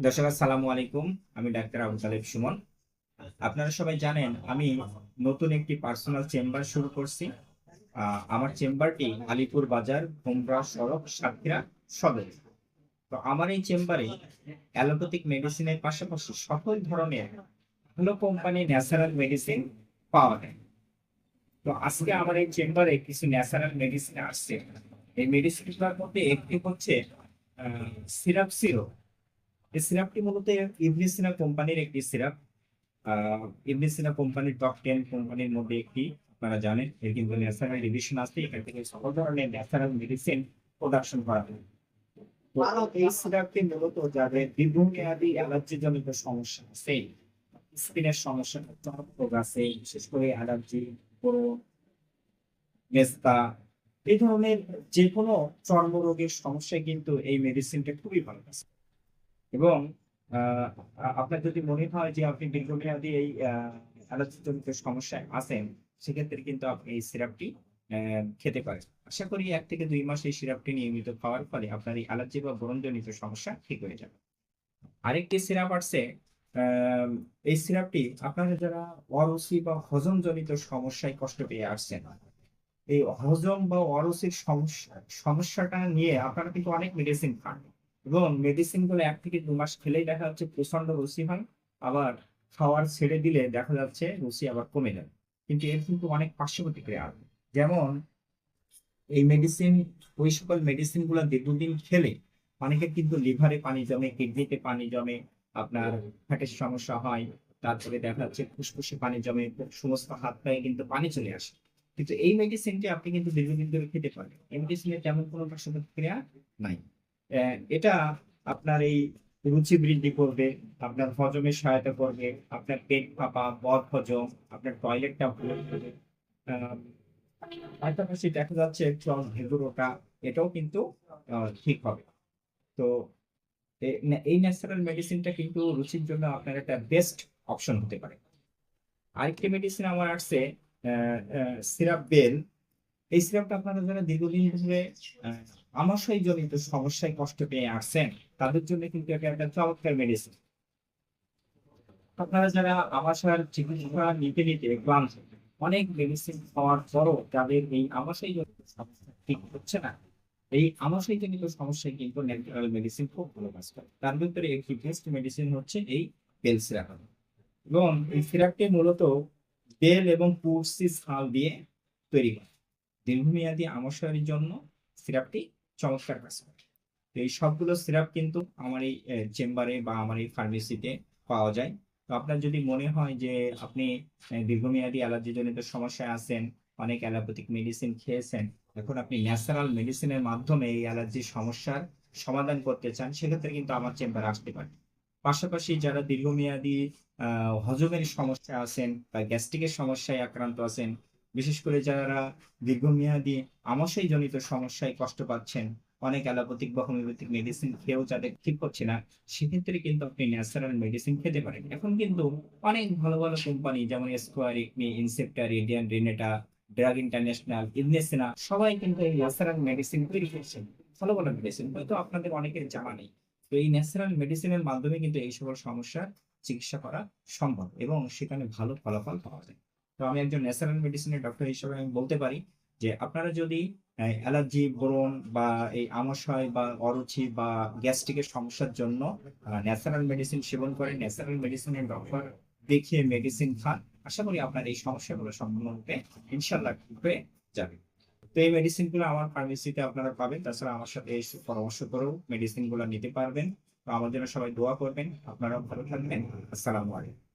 দর্শক আসসালামু আলাইকুম। আমি ডাক্তার আবু তালেব সুমন। আপনারা সবাই জানেন আমি নতুন একটি পার্সোনাল চেম্বার শুরু করছি। আমার চেম্বারটি আলিপুর বাজার ভোমরা সড়ক সাতক্ষীরা সদরে। তো আমার এই চেম্বারে অ্যালোপ্যাথিক মেডিসিনের পাশাপাশি সকল ধরনের ভালো কোম্পানির ন্যাচারাল মেডিসিন পাওয়া যায়। তো আজকে আমার এই চেম্বারে কিছু ন্যাচারাল মেডিসিন আসছে। এই মেডিসিনগুলোর মধ্যে একটি হচ্ছে সিরাপ সিরো। এই সিরাপটি মূলত ইভনিসিনা কোম্পানির একটি সিরাপ। ইভনিসিনা কোম্পানির টপ 10 কোম্পানির মধ্যে একটি। আপনারা জানেন এর কিন্তু ন্যাচারাল ডিভিশন আছে, এখান থেকে সকল ধরনের ন্যাচারাল মেডিসিন প্রোডাকশন করা হয়। তো এই সিরাপটি মূলত যাদের দীর্ঘমেয়াদী অ্যালার্জি জনিত সমস্যা আছে, স্কিনের সমস্যা চর্মরোগ আছে, বিশেষ করে অ্যালার্জি, মেস্তা, এই ধরনের যে কোনো চর্মরোগের সমস্যায় কিন্তু এই মেডিসিনটা খুবই ভালো কাজ। এবং আহ, আপনার যদি মনে হয় যে আপনি দীর্ঘমেয়াদী এই অ্যালার্জিজনিত সমস্যায় আছেন, সেক্ষেত্রে কিন্তু আপনি এই সিরাপটি খেতে পারেন। আশা করি 1 থেকে 2 মাস এই সিরাপটি নিয়মিত খাওয়ার ফলে আপনার এই অ্যালার্জি বা ব্রণজনিত সমস্যা ঠিক হয়ে যাবে। আরেকটি সিরাপ আছে। আহ, এই সিরাপটি আপনারা যারা অরুচি বা হজমজনিত সমস্যায় কষ্ট পেয়ে আসছেন, এই হজম বা অরুচির সমস্যাটা নিয়ে আপনারা কিন্তু অনেক মেডিসিন খান, এবং মেডিসিন গুলো 1 থেকে 2 মাস খেলেই দেখা যাচ্ছে প্রচন্ড রুচি হয়, আবার খাওয়ার ছেড়ে দিলে দেখা যাচ্ছে রুচি আবার কমে যায়। কিন্তু এর কিন্তু অনেক পার্শ্ব প্রতিক্রিয়া আছে। যেমন এই মেডিসিন, ওই সকল মেডিসিন গুলো দীর্ঘদিন খেলে অনেকের কিন্তু লিভারে পানি জমে, কিডনিতে পানি জমে, আপনার ফ্যাটের সমস্যা হয়, তারপরে দেখা যাচ্ছে ফুসফুসে পানি জমে, সমস্ত হাত পায়ে কিন্তু পানি চলে আসে। কিন্তু এই মেডিসিনটি আপনি কিন্তু দীর্ঘদিন ধরে খেতে পারেন, এই মেডিসিনের তেমন কোনো পার্শ্ব প্রতিক্রিয়া নাই। এটা আপনার এই রুচি বৃদ্ধি করবে, আপনার হজমে সহায়তা করবে, আপনার পেট ফাঁপা, বদ হজম, আপনার টয়লেটটা ভালো করবে। পাশাপাশি দেখা যাচ্ছে চল ভেদুর ওটা, এটাও কিন্তু ঠিক হবে। তো এই ন্যাচারাল মেডিসিনটা কিন্তু রুচির জন্য আপনার একটা বেস্ট অপশন হতে পারে। আরেকটি মেডিসিন আমার আসছে, সিরাপ বেল। এই সিরাপটা আপনারা যারা দীর্ঘদিন ধরে আহ, আমাশয় জনিত সমস্যায় কষ্ট পেয়ে আসছেন, তাদের জন্য কিন্তু এটা একটা চমৎকার মেডিসিন। আপনারা যারা আমাশয়ের চিকিৎসা নিতে নিতে ক্লান্ত, অনেক মেডিসিন খাওয়ার পরও যাদের এই আমাশয় জনিত সমস্যা ঠিক হচ্ছে না, এই আমাশয় জনিত সমস্যায় কিন্তু ন্যাচারাল মেডিসিন খুব ভালো কাজ করে। তার ভিতরে একটি বেস্ট মেডিসিন হচ্ছে এই বেল সিরাপ। এবং এই সিরাপটি মূলত বেল এবং তুলসী ছাল দিয়ে তৈরি করা। দীর্ঘমেয়াদী আমাশয়ের জন্য সিরাপটি চমৎকার কাজ করে। তো এই সবগুলো সিরাপ কিন্তু আমার এই চেম্বারে বা আমার এই ফার্মেসিতে পাওয়া যায়। তো আপনার যদি মনে হয় যে আপনি দীর্ঘমেয়াদী অ্যালার্জি জনিত সমস্যায় আছেন, অনেক অ্যালোপ্যাথিক মেডিসিন খেয়েছেন, এখন আপনি ন্যাচারাল মেডিসিনের মাধ্যমে এই অ্যালার্জির সমস্যার সমাধান করতে চান, সেক্ষেত্রে কিন্তু আমার চেম্বারে আসতে পারেন। পাশাপাশি যারা দীর্ঘমেয়াদী হজমের সমস্যা আছেন বা গ্যাস্ট্রিকের সমস্যায় আক্রান্ত আছেন, বিশেষ করে যারা দীর্ঘমেয়াদী আমাশয় জনিত সমস্যায় কষ্ট পাচ্ছেন, অনেক অ্যালোপ্যাথিক বা হোমিওপ্যাথিক মেডিসিন খেয়েও যাদের ঠিক হচ্ছে না, সেক্ষেত্রে কিন্তু আপনি ন্যাচারাল মেডিসিন খেতে পারেন। এখন কিন্তু অনেক ভালো ভালো কোম্পানি যেমন স্কোয়ার, ইকমি, ইনসেপ্টার, রেডিয়ান, রিনেটা, ড্রাগ ইন্টারন্যাশনাল, ইনভেসিনা সবাই কিন্তু এই ন্যাচারাল মেডিসিন তৈরি করছেন। ভালো ভালো মেডিসিন হয়তো আপনাদের অনেকের জানা নেই। তো এই ন্যাচারাল মেডিসিনের মাধ্যমে কিন্তু এই সকল সমস্যার চিকিৎসা করা সম্ভব, এবং সেখানে ভালো ফলাফল পাওয়া যায়। তো আমি একজন ন্যাচারাল মেডিসিনের ডক্টর হিসেবে আমি বলতে পারি যে আপনারা যদি অ্যালার্জি, ব্রণ বা এই আমাশয় বা অরুচি বা গ্যাস্ট্রিকের সমস্যার জন্য ন্যাচারাল মেডিসিন সেবন করেন, ন্যাচারাল মেডিসিনের ডক্টর দেখিয়ে মেডিসিন খান, আশা করি আপনার এই সমস্যাগুলো সম্পূর্ণরূপে ইনশাল্লাহ ঠিক হয়ে যাবে। তো এই মেডিসিন গুলো আমার ফার্মেসিতে আপনারা পাবেন। তাছাড়া আমার সাথে এসে পরামর্শ করেও মেডিসিন গুলো নিতে পারবেন। তো আমার জন্য সবাই দোয়া করবেন, আপনারাও ভালো থাকবেন। আসসালামু আলাইকুম।